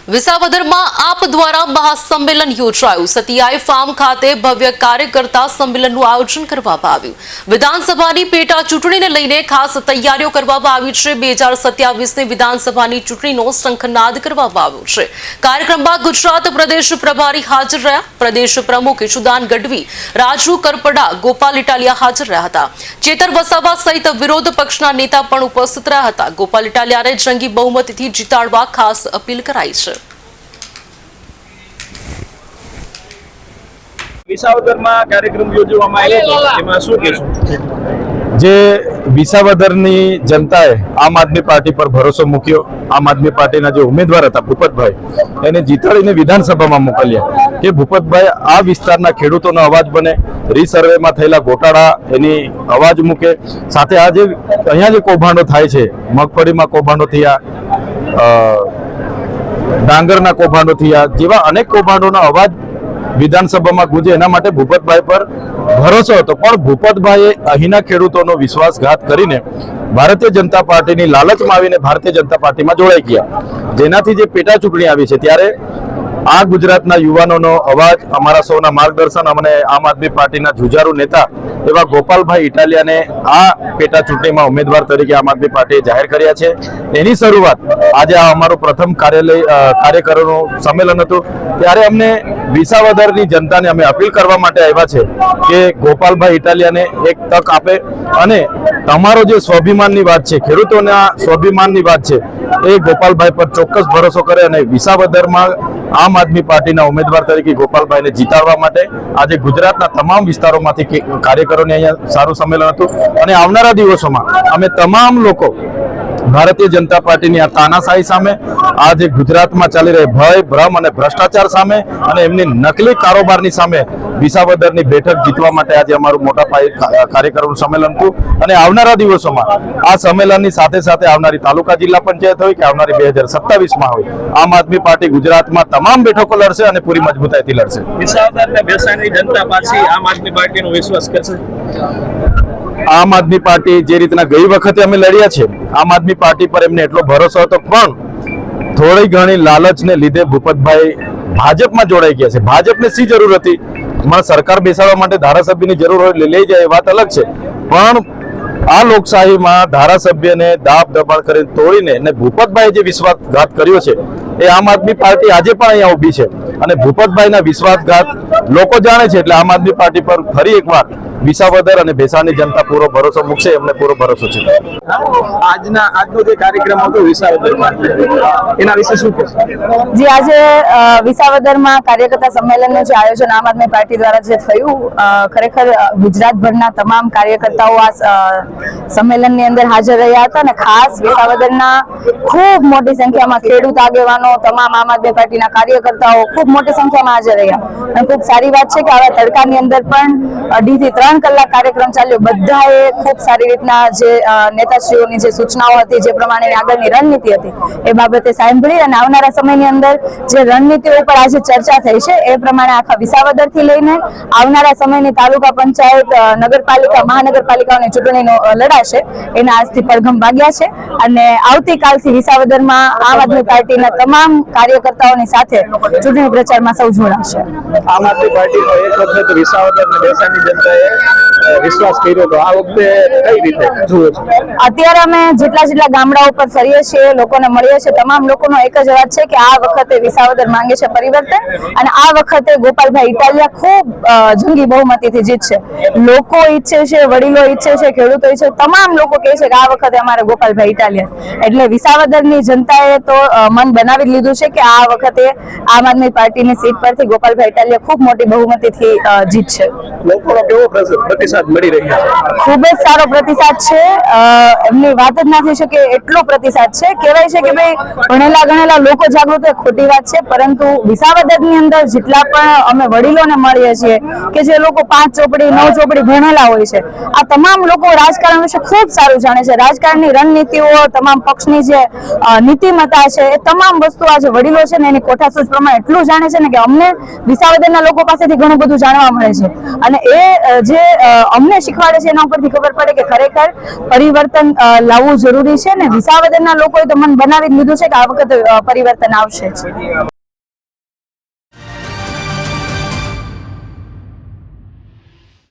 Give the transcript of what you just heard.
વિસાવદરમાં આપ દ્વારા મહાસંમેલન યોજાયું। સતિયાઈ ફાર્મ ખાતે ભવ્ય કાર્યકર્તા સંમેલનનું આયોજન કરવામાં આવ્યું। વિધાનસભાની પેટા ચૂંટણીને લઈને ખાસ તૈયારીઓ કરવામાં આવી છે। 2027ની વિધાનસભાની ચૂંટણીનો શંખનાદ કરવામાં આવ્યો છે। કાર્યક્રમમાં ગુજરાત પ્રદેશ પ્રભારી હાજર રહ્યા। પ્રદેશ પ્રમુખ ઈશુદાન ગઢવી, રાજુ કરપડા, ગોપાલ ઇટાલિયા હાજર રહ્યા હતા। ચેતર વસાવા સહિત વિરોધ પક્ષના નેતા પણ ઉપસ્થિત રહ્યા હતા। ગોપાલ ઇટાલિયાને જંગી બહુમતીથી જીતાડવા ખાસ અપીલ કરાઈ છે। વિસાવદરમાં કાર્યક્રમ યોજવામાં આવ્યો હતો, એમાં શું કહેશો? જે વિસાવદરની જનતાએ આમ આદમી પાર્ટી પર ભરોસો મૂક્યો, આમ આદમી પાર્ટીના જે ઉમેદવાર હતા ભૂપતભાઈ, એને જીતાડીને વિધાનસભામાં મોકલ્યા કે ભૂપતભાઈ આ વિસ્તારના ખેડૂતોનો અવાજ બને, રીસર્વેમાં થયેલા ગોટાળા એની અવાજ મૂકે, સાથે આ જે અહીંયા જે કૌભાંડો થાય છે, મગફળીમાં કૌભાંડો થયા, ડાંગરના કૌભાંડો થયા, જેવા અનેક કૌભાંડોનો અવાજ વિધાનસભામાં ગુંજે, એના માટે ભૂપતભાઈ પર ભરોસો હતો। પણ ભૂપતભાઈએ અહીંના ખેડૂતોનો વિશ્વાસઘાત કરીને ભારતીય જનતા પાર્ટીની લાલચમાં આવીને ભારતીય જનતા પાર્ટીમાં જોડાઈ ગયા, જેનાથી જે પેટા ચૂંટણી આવી છે ત્યારે આ ગુજરાતના યુવાનોનો અવાજ, અમારા સૌના માર્ગદર્શન અને આમ આદમી પાર્ટીના જુજારુ નેતા એવા ગોપાલભાઈ ઇટાલિયાને આ પેટા ચૂંટણીમાં ઉમેદવાર તરીકે આમ આદમી પાર્ટીએ જાહેર કર્યા છે। એની શરૂઆત આજે આ અમારું પ્રથમ કાર્યકરોનું સંમેલન હતું, ત્યારે અમને વિસાવદરની જનતાને અમે અપીલ કરવા માટે આવ્યા છે કે ગોપાલભાઈ ઇટાલિયાને એક તક આપે અને તમારો જે સ્વાભિમાનની વાત છે, ખેડૂતોના સ્વાભિમાનની વાત છે, એ ગોપાલભાઈ પર ચોક્કસ ભરોસો કરે અને વિસાવદરમાં આમ આદમી પાર્ટીના ઉમેદવાર તરીકે ગોપાલભાઈને જીતાડવા માટે આજે ગુજરાતના તમામ વિસ્તારોમાંથી કાર્યકરોને અહીંયા સારું સંમેલન હતું અને આવનારા દિવસોમાં અમે તમામ લોકો ભારતીય જનતા પાર્ટીની આ તાનાશાહી સામે, આ જે ગુજરાતમાં ચાલી રહી ભય, ભ્રમ અને ભ્રષ્ટાચાર સામે અને એમની નકલી કારોબારની સામે વિસાવદરની બેઠક જીતવા માટે આજે અમારું મોટા પાયે કાર્યકરોનું સંમેલન હતું અને આવનારા દિવસોમાં આ સંમેલનની સાથે સાથે આવનારી તાલુકા જિલ્લા પંચાયત હોય કે આવનારી 2027માં હોય, આમ આદમી પાર્ટી ગુજરાતમાં તમામ બેઠકો લડશે અને પૂરી મજબૂતાઈથી લડશે। વિસાવદર અને ભેસાણની જનતા પાછી આમ આદમી પાર્ટીનો વિશ્વાસ કરશે? આમ આદમી પાર્ટી જે રીતના ગઈ વખતે અમે લડ્યા છે, આમ આદમી પાર્ટી પર એમને એટલો ભરોસો હતો, પણ થોડી ઘણી લાલચને લીધે ભૂપતભાઈ ભાજપમાં જોડાઈ ગયા છે। ભાજપને શી જરૂર હતી? હમણાં સરકાર બેસાડવા માટે ધારાસભ્યની જરૂર હોય લઈ જાય, એ વાત અલગ છે, પણ આ લોકશાહીમાં ધારાસભ્યને દાબ દબાણ કરીને તોડીને અને ભૂપતભાઈએ જે વિશ્વાસઘાત કર્યો છે, એ આમ આદમી પાર્ટી આજે પણ અહીંયા ઊભી છે અને ભૂપતભાઈના વિશ્વાસઘાત લોકો જાણે છે, એટલે આમ આદમી પાર્ટી પર ફરી એકવાર વિસાવદર અને ભેસાણની જનતા પૂરો ભરોસો મૂકશે, એમને પૂરો ભરોસો છે। આજનો જે કાર્યક્રમ હતો વિસાવદરમાં, એના વિશે શું કહેશો? જી, આજે વિસાવદરમાં કાર્યકર્તા સંમેલનનું જે આયોજન આમ આદમી પાર્ટી દ્વારા જે થયું, ખરેખર ગુજરાતભરના તમામ કાર્યકર્તાઓ આ સંમેલનની અંદર હાજર રહ્યા હતા અને ખાસ વિસાવદરના ખૂબ મોટી સંખ્યામાં ખેડૂત આગેવાનો, તમામ આમ આદમી પાર્ટીના કાર્યકર્તાઓ ખૂબ મોટી સંખ્યામાં હાજર રહ્યા અને ખૂબ સારી વાત છે કે આવા તડકાની અંદર પણ 2 થી 3 કલાક કાર્યક્રમ ચાલ્યો। બધાએ ખૂબ સારી રીતના જે નેતાશ્રીઓની જે સૂચનાઓ હતી, જે પ્રમાણેની આગળની રણનીતિ હતી, એ બાબતે સાંભળી અને આવનારા સમયની અંદર જે રણનીતિઓ ઉપર આજે ચર્ચા થઈ છે, એ પ્રમાણે આખા વિસાવદરથી લઈને આવનારા સમયની તાલુકા પંચાયત, નગરપાલિકા, મહાનગરપાલિકાઓની ચૂંટણીનો લડાશે, એના આજથી પડઘમ વાગ્યા છે અને આવતીકાલથી વિસાવદરમાં આમ આદમી પાર્ટીના તમામ કાર્યકર્તાઓની સાથે ચૂંટણી પ્રચારમાં સૌ જોડાશે। આમ આદમી પાર્ટીનો એક વખત વિસાવદર અને ભેસાણની જનતાએ વિશ્વાસ કર્યો હતો, આ વખતે કઈ રીતે જુઓ છો? અત્યારે અમે જેટલા ગામડાઓ પર ફરીએ છીએ, લોકોને મળીએ છીએ, તમામ લોકોનો એક જ અવાજ છે કે આ વખતે વિસાવદર માંગે છે પરિવર્તન અને આ વખતે ગોપાલભાઈ ઇટાલિયા ખૂબ જંગી બહુમતીથી જીતશે। લોકો ઈચ્છે છે, વડીલો ઈચ્છે છે, ખેડૂતો ઈચ્છે, તમામ લોકો કહે છે કે આ વખતે અમારે ગોપાલભાઈ ઇટાલિયા, એટલે વિસાવદરની જનતાએ તો મન બનાવી લીધું છે કે આ વખતે આમ આદમી પાર્ટીની સીટ પરથી ગોપાલભાઈ ઇટાલિયા ખૂબ મોટી બહુમતીથી જીતશે। લોકોનો કેવો પ્રતિસાદ મળી રહ્યો છે? ખૂબ જ સારો પ્રતિસાદ છે, એમની વાત જ ના થઈ શકે એટલો પ્રતિસાદ છે। કહેવાય છે કે ભાઈ ભણેલા ગણેલા લોકો જાગૃત હોય, ખોટી વાત છે, પરંતુ વિસાવદરની અંદર જેટલા પણ અમે વડીલોને મળીએ છીએ કે જે લોકો 5 ચોપડી 9 ચોપડી ભણેલા હોય છે, આ તમામ લોકો રાજકારણ વિશે ખૂબ સારું જાણે છે। રાજકારણની રણનીતિઓ, તમામ પક્ષની જે નીતિમત્તા છે, એ તમામ વસ્તુ આ જે વડીલો છે ને એની કોઠાસૂઝ પ્રમાણે એટલું જાણે છે ને કે અમને વિસાવદરના લોકો પાસેથી ઘણું બધું જાણવા મળે છે, અને એ જે અમને શીખવાડે છે એના ઉપરથી ખબર પડે કે ખરેખર પરિવર્તન લાવવું જરૂરી છે ને વિસાવદરના લોકોએ તો મન બનાવી જ લીધું છે કે આ વખતે પરિવર્તન આવશે જ.